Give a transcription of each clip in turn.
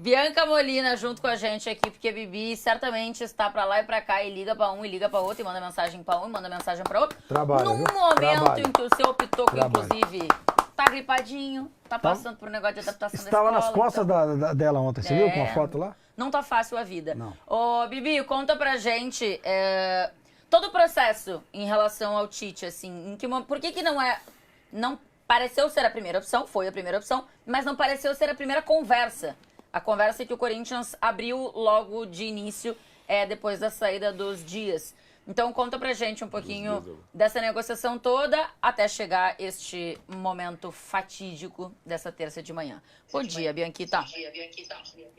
Bianca Molina junto com a gente aqui, porque a Bibi certamente está pra lá e pra cá e liga pra um e liga pra outro e manda mensagem pra um e manda mensagem pra outro. Trabalha, Num viu? momento Trabalha. em que o seu Pitoco, Trabalha. inclusive, tá gripadinho, tá passando por um negócio de adaptação da escola. Estava nas costas dela ontem, você viu com a foto lá? Não tá fácil a vida. Não. Ô, Bibi, conta pra gente todo o processo em relação ao Tite, assim, por que não pareceu ser a primeira opção, foi a primeira opção, mas não pareceu ser a primeira conversa. A conversa que o Corinthians abriu logo de início, depois da saída dos Dias. Então conta pra gente um pouquinho dessa negociação toda até chegar este momento fatídico dessa terça de manhã. Bom dia, Bianquita.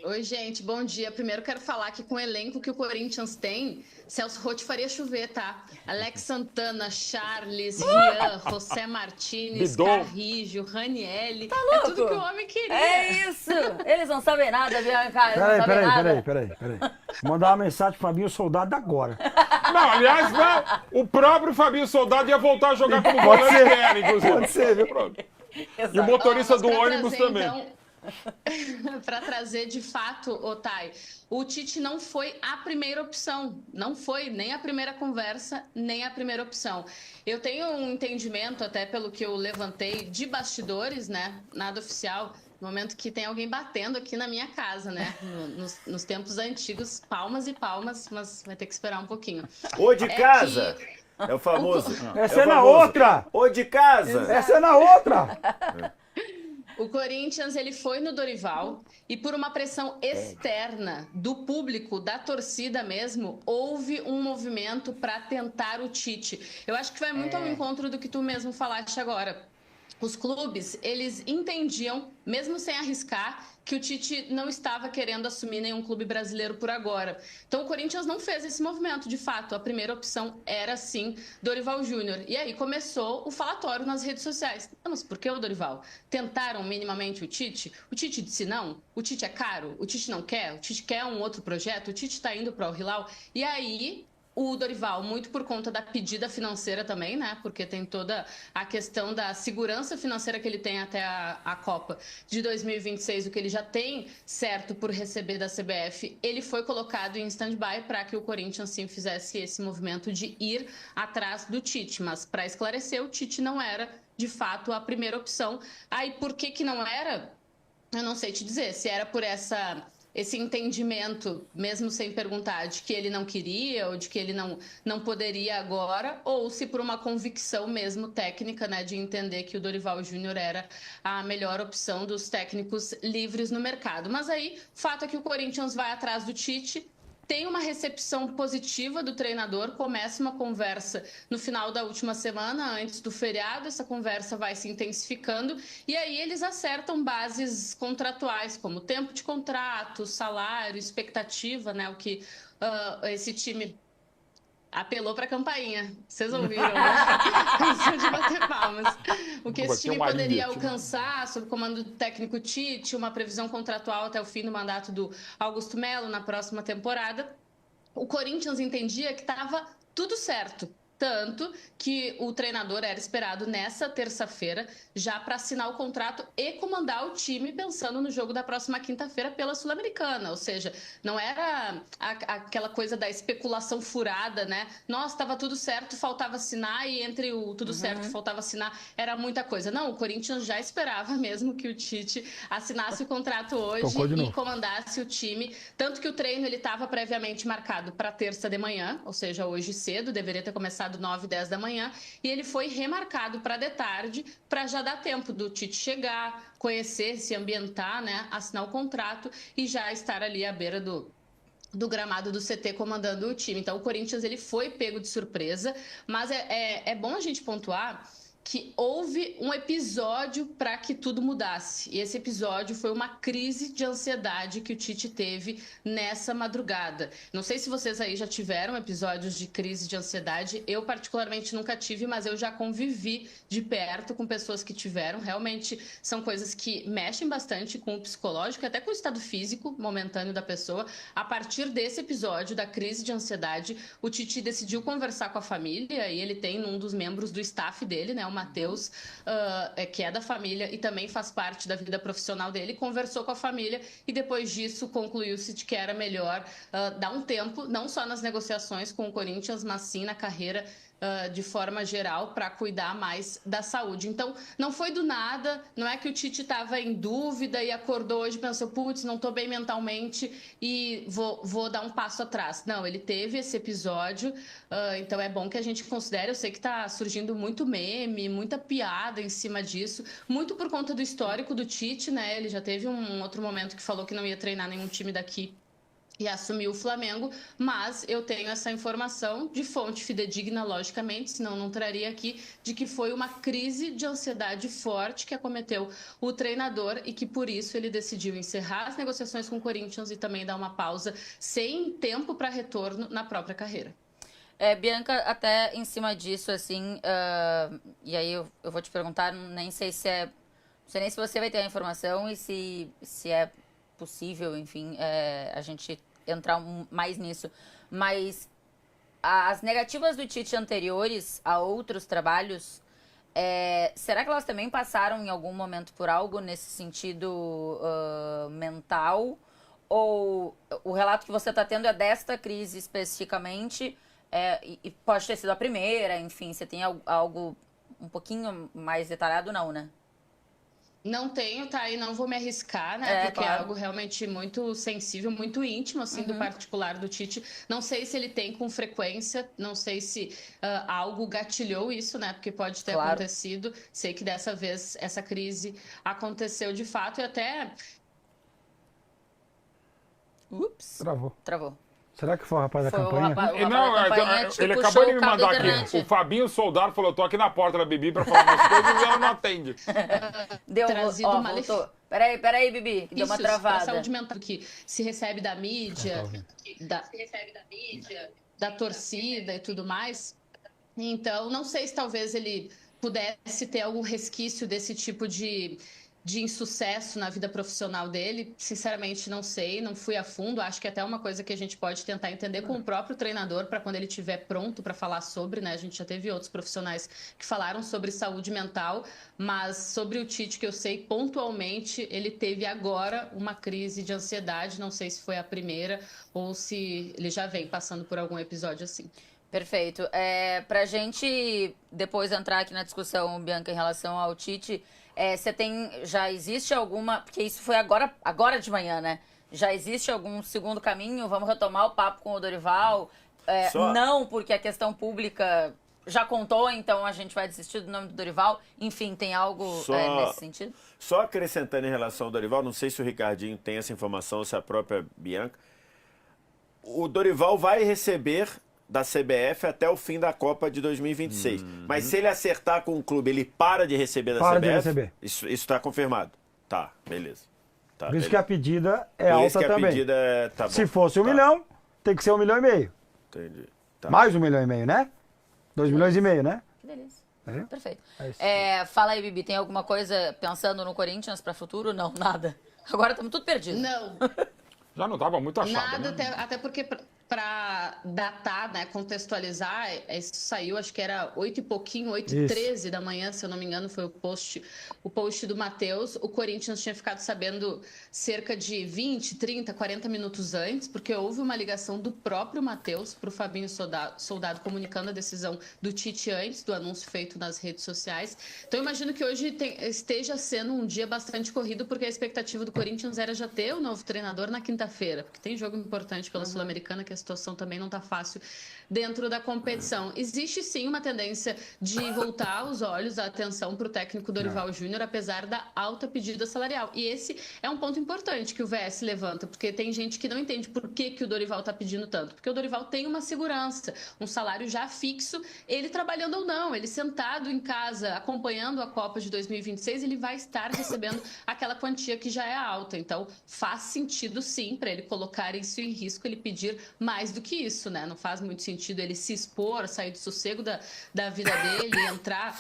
Oi, gente, bom dia. Primeiro quero falar que com o elenco que o Corinthians tem, Celso Roth faria chover, tá? Alex Santana, Charles, Rian, José Martínez, Carrijo, Ranielli. Tá louco? É tudo que o homem queria. É isso! Eles não sabem nada, Bianca. Eles não sabem nada. Peraí. Vou mandar uma mensagem pro Fabinho Soldado agora. Não, aliás, não. O próprio Fabinho Soldado ia voltar a jogar como volante perna, inclusive. Pode ser, viu? Pronto. E o motorista do ônibus também. Então, para trazer de fato, Otay, o Tite não foi a primeira opção. Não foi nem a primeira conversa, nem a primeira opção. Eu tenho um entendimento, até pelo que eu levantei, de bastidores, né? Nada oficial. No momento que tem alguém batendo aqui na minha casa, né? Nos tempos antigos, palmas e palmas, mas vai ter que esperar um pouquinho. Ou de casa. É o famoso. Essa é na outra. Ou de casa. Exato. Essa é na outra. O Corinthians, ele foi no Dorival e por uma pressão externa do público, da torcida mesmo, houve um movimento para tentar o Tite. Eu acho que vai muito ao encontro do que tu mesmo falaste agora. Os clubes, eles entendiam, mesmo sem arriscar, que o Tite não estava querendo assumir nenhum clube brasileiro por agora. Então o Corinthians não fez esse movimento, de fato. A primeira opção era, sim, Dorival Júnior. E aí começou o falatório nas redes sociais. Mas por que o Dorival? Tentaram minimamente o Tite? O Tite disse não? O Tite é caro? O Tite não quer? O Tite quer um outro projeto? O Tite está indo para o Hilal? E aí o Dorival, muito por conta da pedida financeira também, né? Porque tem toda a questão da segurança financeira que ele tem até a Copa de 2026, o que ele já tem certo por receber da CBF, ele foi colocado em stand-by para que o Corinthians sim fizesse esse movimento de ir atrás do Tite. Mas, para esclarecer, o Tite não era, de fato, a primeira opção. Aí, por que não era? Eu não sei te dizer. Se era por esse entendimento, mesmo sem perguntar, de que ele não queria ou de que ele não poderia agora, ou se por uma convicção mesmo técnica, né, de entender que o Dorival Júnior era a melhor opção dos técnicos livres no mercado. Mas aí, fato é que o Corinthians vai atrás do Tite, tem uma recepção positiva do treinador, começa uma conversa no final da última semana, antes do feriado, essa conversa vai se intensificando e aí eles acertam bases contratuais, como tempo de contrato, salário, expectativa, né? O que esse time apelou para a campainha. Vocês ouviram, né? Cansou de bater palmas. O que esse time poderia alcançar sob o comando do técnico Tite, uma previsão contratual até o fim do mandato do Augusto Melo na próxima temporada. O Corinthians entendia que estava tudo certo. Tanto que o treinador era esperado nessa terça-feira já para assinar o contrato e comandar o time pensando no jogo da próxima quinta-feira pela Sul-Americana. Ou seja, não era aquela coisa da especulação furada, né? Nossa, estava tudo certo, faltava assinar e entre o tudo certo e faltava assinar era muita coisa. Não, o Corinthians já esperava mesmo que o Tite assinasse o contrato hoje e comandasse o time. Tanto que o treino ele estava previamente marcado para terça de manhã, ou seja, hoje cedo, deveria ter começado 9, 10 da manhã, e ele foi remarcado para de tarde, para já dar tempo do Tite chegar, conhecer, se ambientar, né, assinar o contrato e já estar ali à beira do gramado do CT comandando o time. Então o Corinthians ele foi pego de surpresa, mas é bom a gente pontuar que houve um episódio para que tudo mudasse. E esse episódio foi uma crise de ansiedade que o Tite teve nessa madrugada. Não sei se vocês aí já tiveram episódios de crise de ansiedade. Eu, particularmente, nunca tive, mas eu já convivi de perto com pessoas que tiveram. Realmente são coisas que mexem bastante com o psicológico, até com o estado físico momentâneo da pessoa. A partir desse episódio da crise de ansiedade, o Tite decidiu conversar com a família e ele tem um dos membros do staff dele, né, o Matheus, que é da família e também faz parte da vida profissional dele, conversou com a família e depois disso concluiu-se de que era melhor dar um tempo, não só nas negociações com o Corinthians, mas sim na carreira de forma geral, para cuidar mais da saúde. Então, não foi do nada, não é que o Tite estava em dúvida e acordou hoje e pensou, putz, não estou bem mentalmente e vou dar um passo atrás. Não, ele teve esse episódio, então é bom que a gente considere, eu sei que está surgindo muito meme, muita piada em cima disso, muito por conta do histórico do Tite, né? Ele já teve um outro momento que falou que não ia treinar nenhum time daqui e assumiu o Flamengo, mas eu tenho essa informação de fonte fidedigna, logicamente, senão não traria aqui, de que foi uma crise de ansiedade forte que acometeu o treinador e que por isso ele decidiu encerrar as negociações com o Corinthians e também dar uma pausa sem tempo para retorno na própria carreira. Bianca, até em cima disso, assim, e aí eu vou te perguntar, nem sei se não sei nem se você vai ter a informação e se é possível, enfim, a gente entrar mais nisso, mas as negativas do Tite anteriores a outros trabalhos, será que elas também passaram em algum momento por algo nesse sentido mental? Ou o relato que você está tendo é desta crise especificamente e pode ter sido a primeira, enfim, você tem algo um pouquinho mais detalhado, não, né? Não tenho, tá? E não vou me arriscar, né? Porque claro. é algo realmente muito sensível, muito íntimo, assim, do particular do Tite. Não sei se ele tem com frequência, não sei se algo gatilhou isso, né? Porque pode ter acontecido. Sei que dessa vez essa crise aconteceu de fato e até... Ups. Travou. Será que foi o rapaz da campanha? Ele acabou de me mandar aqui. O Fabinho Soldado falou, eu tô aqui na porta da Bibi pra falar umas coisas e ela não atende. Deu voltou. Peraí, Bibi, deu uma travada. Saúde mental que se recebe da mídia, da torcida e tudo mais. Então, não sei se talvez ele pudesse ter algum resquício desse tipo de insucesso na vida profissional dele. Sinceramente, não sei, não fui a fundo. Acho que até é uma coisa que a gente pode tentar entender com o próprio treinador para quando ele estiver pronto para falar sobre, né? A gente já teve outros profissionais que falaram sobre saúde mental, mas sobre o Tite, que eu sei pontualmente, ele teve agora uma crise de ansiedade. Não sei se foi a primeira ou se ele já vem passando por algum episódio assim. Perfeito. Pra gente depois entrar aqui na discussão, Bianca, em relação ao Tite, já existe alguma, porque isso foi agora de manhã, né? Já existe algum segundo caminho? Vamos retomar o papo com o Dorival? Não, porque a questão pública já contou, então a gente vai desistir do nome do Dorival. Enfim, tem algo nesse sentido? Só acrescentando em relação ao Dorival, não sei se o Ricardinho tem essa informação, ou se a própria Bianca. O Dorival vai receber da CBF até o fim da Copa de 2026. Mas se ele acertar com o clube, ele para de receber da CBF? Isso está confirmado. Tá, beleza. Por isso que a pedida é alta também. Tá bom. Se fosse 1 milhão, tem que ser 1,5 milhão. Entendi. Tá. Mais 1,5 milhão, né? 2,5 milhões, né? Que delícia. É? Perfeito. Fala aí, Bibi, tem alguma coisa pensando no Corinthians para futuro? Não, nada. Agora estamos tudo perdidos. Não. Já não estava muito achado, nada, né? até porque para datar, né, contextualizar, isso saiu, acho que era 8 e pouquinho, 8h13 da manhã, se eu não me engano, foi o post do Matheus. O Corinthians tinha ficado sabendo cerca de 20, 30, 40 minutos antes, porque houve uma ligação do próprio Matheus para o Fabinho Soldado comunicando a decisão do Tite antes do anúncio feito nas redes sociais. Então, eu imagino que hoje esteja sendo um dia bastante corrido, porque a expectativa do Corinthians era já ter o novo treinador na quinta-feira, porque tem jogo importante pela Sul-Americana, que a situação também não está fácil dentro da competição. Existe sim uma tendência de voltar os olhos, a atenção para o técnico Dorival Júnior, apesar da alta pedida salarial. E esse é um ponto importante que o VS levanta, porque tem gente que não entende por que o Dorival está pedindo tanto. Porque o Dorival tem uma segurança, um salário já fixo, ele trabalhando ou não, ele sentado em casa, acompanhando a Copa de 2026, ele vai estar recebendo aquela quantia que já é alta. Então, faz sentido sim para ele colocar isso em risco, ele pedir mais do que isso, né? Não faz muito sentido ele se expor, sair do sossego da vida dele e entrar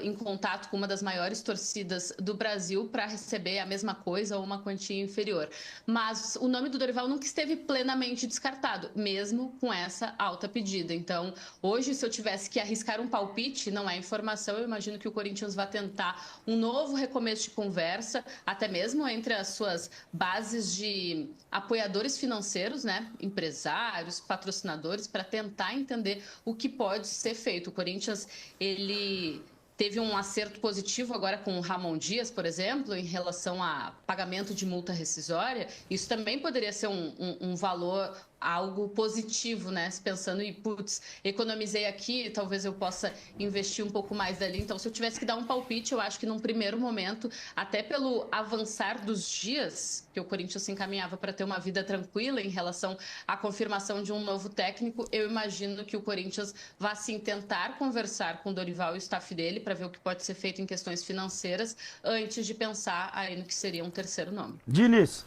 em contato com uma das maiores torcidas do Brasil para receber a mesma coisa ou uma quantia inferior. Mas o nome do Dorival nunca esteve plenamente descartado, mesmo com essa alta pedida. Então, hoje, se eu tivesse que arriscar um palpite, não é informação, eu imagino que o Corinthians vai tentar um novo recomeço de conversa, até mesmo entre as suas bases de apoiadores financeiros, né, empresários, patrocinadores, para tentar entender o que pode ser feito. O Corinthians, ele teve um acerto positivo agora com o Ramon Dias, por exemplo, em relação a pagamento de multa rescisória. Isso também poderia ser um valor, algo positivo, né? Pensando em, putz, economizei aqui, talvez eu possa investir um pouco mais ali. Então, se eu tivesse que dar um palpite, eu acho que num primeiro momento, até pelo avançar dos dias, que o Corinthians se encaminhava para ter uma vida tranquila em relação à confirmação de um novo técnico, eu imagino que o Corinthians vá sim tentar conversar com o Dorival e o staff dele para ver o que pode ser feito em questões financeiras antes de pensar aí no que seria um terceiro nome. Diniz.